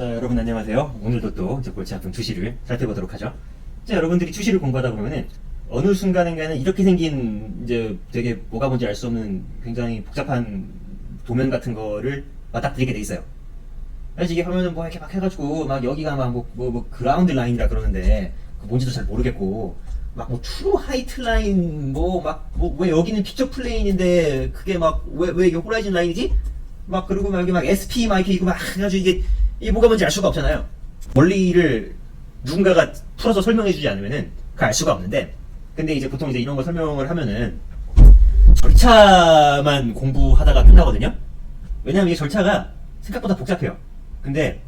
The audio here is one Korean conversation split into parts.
자, 여러분 안녕하세요. 오늘도 또 이제 골치 아픈 투시를 살펴보도록 하죠. 자, 여러분들이 투시를 공부하다 보면은 어느 순간인가는 이렇게 생긴 이제 되게 뭐가 뭔지 알 수 없는 굉장히 복잡한 도면 같은 거를 맞닥뜨리게 돼 있어요. 그래서 이게 하면은 뭐 이렇게 막 해가지고 막 여기가 막 뭐 그라운드 라인이라 그러는데 그 뭔지도 잘 모르겠고 막 뭐 트루 하이트 라인 뭐 막 뭐 왜 여기는 피처 플레인인데 그게 막 왜 이게 호라이즌 라인이지? 막 그리고 막 여기 막 SP 막 이렇게 이거 막 해가지고 이게 뭐가 뭔지 알 수가 없잖아요. 원리를 누군가가 풀어서 설명해주지 않으면은 그 알 수가 없는데, 근데 이제 보통 이제 이런 거 설명을 하면은 절차만 공부하다가 끝나거든요. 왜냐면 이게 절차가 생각보다 복잡해요. 근데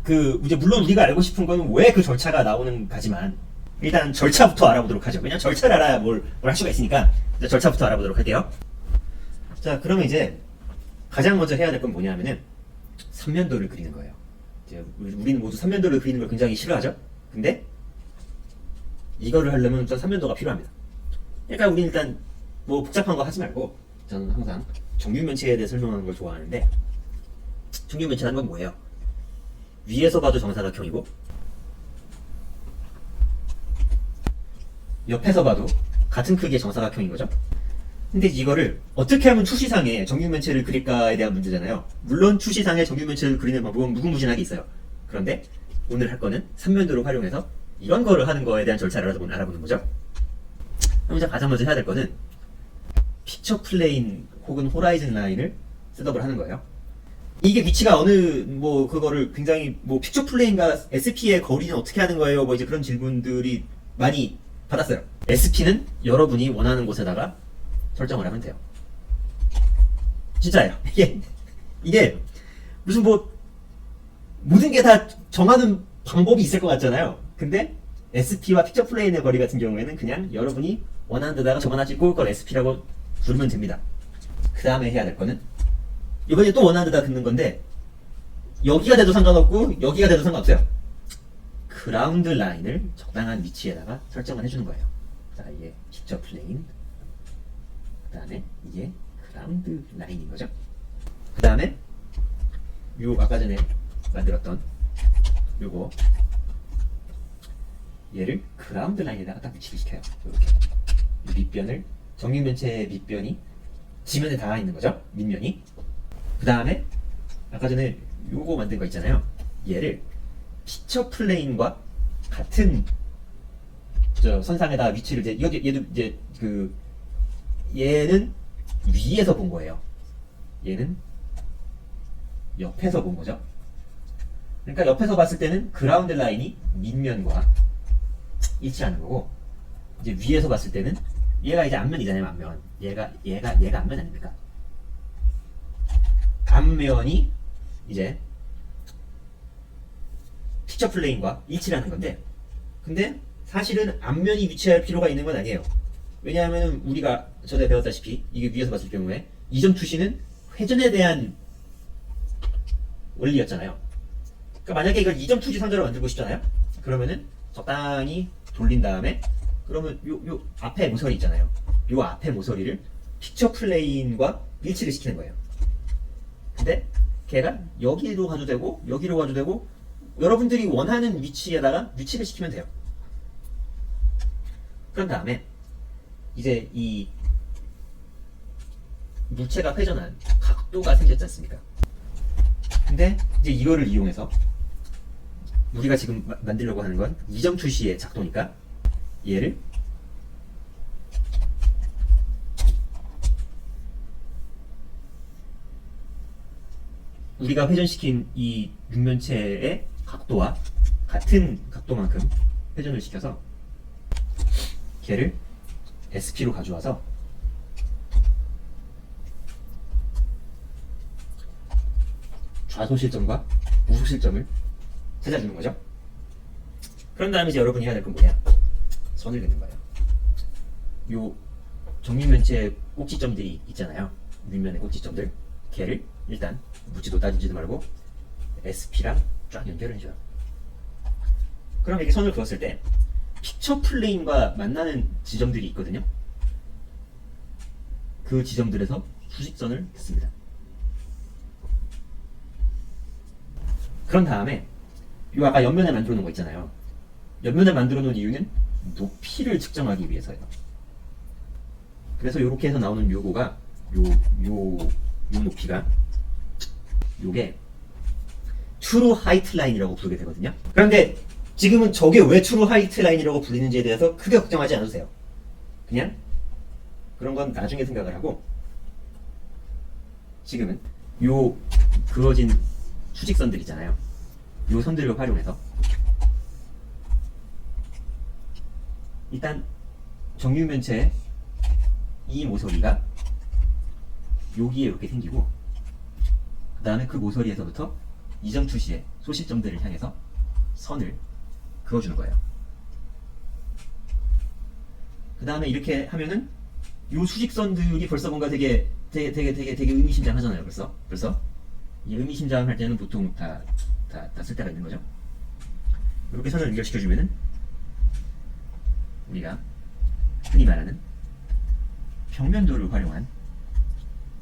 그 이제 물론 우리가 알고 싶은 거는 왜 그 절차가 나오는가지만 일단 절차부터 알아보도록 하죠. 왜냐면 절차를 알아야 뭘 할 수가 있으니까 절차부터 알아보도록 할게요. 자, 그러면 이제 가장 먼저 해야 될 건 뭐냐면은 삼면도를 그리는 거예요. 이제 우리는 모두 삼면도를 그리는 걸 굉장히 싫어하죠. 근데 이거를 하려면 일단 삼면도가 필요합니다. 그러니까 우리는 일단 뭐 복잡한 거 하지 말고 저는 항상 정육면체에 대해 설명하는 걸 좋아하는데, 정육면체라는 건 뭐예요? 위에서 봐도 정사각형이고 옆에서 봐도 같은 크기의 정사각형인 거죠. 근데 이거를 어떻게 하면 추시상에 정육면체를 그릴까에 대한 문제잖아요. 물론 추시상에 정육면체를 그리는 방법은 무궁무진하게 있어요. 그런데 오늘 할 거는 삼면도를 활용해서 이런 거를 하는 거에 대한 절차를 알아보는 거죠. 그럼 이제 가장 먼저 해야 될 거는 피처 플레인 혹은 호라이즌 라인을 셋업을 하는 거예요. 이게 위치가 어느 뭐 그거를 굉장히 뭐 피처 플레인과 SP의 거리는 어떻게 하는 거예요? 뭐 이제 그런 질문들이 많이 받았어요. SP는 여러분이 원하는 곳에다가 설정을 하면 돼요. 진짜예요. 이게 무슨 뭐 모든 게 다 정하는 방법이 있을 것 같잖아요. 근데 SP와 피처 플레인의 거리 같은 경우에는 그냥 여러분이 원하는 데다가 적어놔 찍고 그걸 SP라고 부르면 됩니다. 그 다음에 해야 될 거는 이번에 또 원하는 데다 긋는 건데 여기가 돼도 상관없고 여기가 돼도 상관없어요. 그라운드 라인을 적당한 위치에다가 설정을 해주는 거예요. 자, 이게 피처 플레인, 그 다음에 이게 그라운드 라인인 거죠. 그 다음에 요 아까 전에 만들었던 요거 얘를 그라운드 라인에다가 딱 위치를 시켜요. 이렇게 이 밑변을, 정육면체의 밑변이 지면에 닿아 있는 거죠. 밑면이. 그 다음에 아까 전에 요거 만든 거 있잖아요. 얘를 피처 플레인과 같은 저 선상에다 위치를 이제 얘도 이제 그 얘는 위에서 본 거예요. 얘는 옆에서 본 거죠. 그러니까 옆에서 봤을 때는 그라운드 라인이 밑면과 일치하는 거고, 이제 위에서 봤을 때는 얘가 이제 앞면이잖아요. 앞면. 얘가 앞면 아닙니까? 앞면이 이제 피처 플레인과 일치하는 건데, 근데 사실은 앞면이 위치할 필요가 있는 건 아니에요. 왜냐하면 우리가 전에 배웠다시피 이게 위에서 봤을 경우에 이점 투시는 회전에 대한 원리였잖아요. 그러니까 만약에 이걸 이점 투시 상자로 만들고 싶잖아요. 그러면은 적당히 돌린 다음에 그러면 요 앞에 모서리 있잖아요. 요 앞에 모서리를 피처 플레인과 일치를 시키는 거예요. 근데 걔가 여기로 가도 되고 여기로 가도 되고 여러분들이 원하는 위치에다가 위치를 시키면 돼요. 그런 다음에 이제 이 물체가 회전한 각도가 생겼지 않습니까? 근데 이제 이거를 이용해서 우리가 지금 만들려고 하는 건 이점 투시의 작도니까 얘를 우리가 회전시킨 이 육면체의 각도와 같은 각도만큼 회전을 시켜서 걔를 SP로 가져와서 좌소실점과 우소실점을 찾아주는 거죠. 그런 다음에 이제 여러분이 해야 될 건 뭐냐? 선을 긋는 거예요. 요 정육면체 꼭지점들이 있잖아요. 윗면의 꼭지점들. 걔를 일단 묻지도 따지지도 말고 SP랑 쫙 연결을 해줘요. 그럼 이렇게 선을 그었을 때 피처 플레인과 만나는 지점들이 있거든요. 그 지점들에서 수직선을 긋습니다. 그런 다음에 요 아까 옆면을 만들어 놓은 거 있잖아요. 옆면을 만들어 놓은 이유는 높이를 측정하기 위해서예요. 그래서 이렇게 해서 나오는 요거가 요 높이가 요게 트루 하이트 라인이라고 부르게 되거든요. 그런데 지금은 저게 왜 트루 하이트 라인이라고 불리는지에 대해서 크게 걱정하지 않으세요. 그냥 그런 건 나중에 생각을 하고 지금은 요 그어진 수직선들 있잖아요. 요 선들을 활용해서 일단 정육면체의 이 모서리가 여기에 이렇게 생기고 그 다음에 그 모서리에서부터 이점 투시의 소실점들을 향해서 선을 그어주는 거예요. 그 다음에 이렇게 하면은 요 수직선들이 벌써 뭔가 되게 의미심장하잖아요. 벌써 이 의미심장할 때는 보통 다 쓸 때가 있는 거죠. 이렇게 선을 연결시켜주면은 우리가 흔히 말하는 평면도를 활용한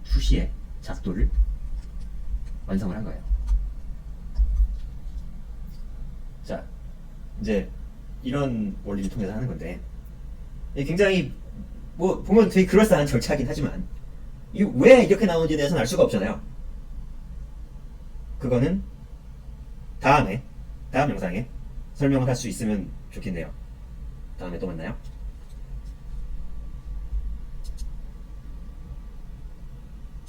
수시의 작도를 완성을 한 거예요. 자, 이제 이런 원리를 통해서 하는 건데 굉장히 뭐 보면 되게 그럴싸한 절차긴 하지만 왜 이렇게 나오는지에 대해서는 알 수가 없잖아요. 그거는 다음 영상에 설명을 할 수 있으면 좋겠네요. 다음에 또 만나요.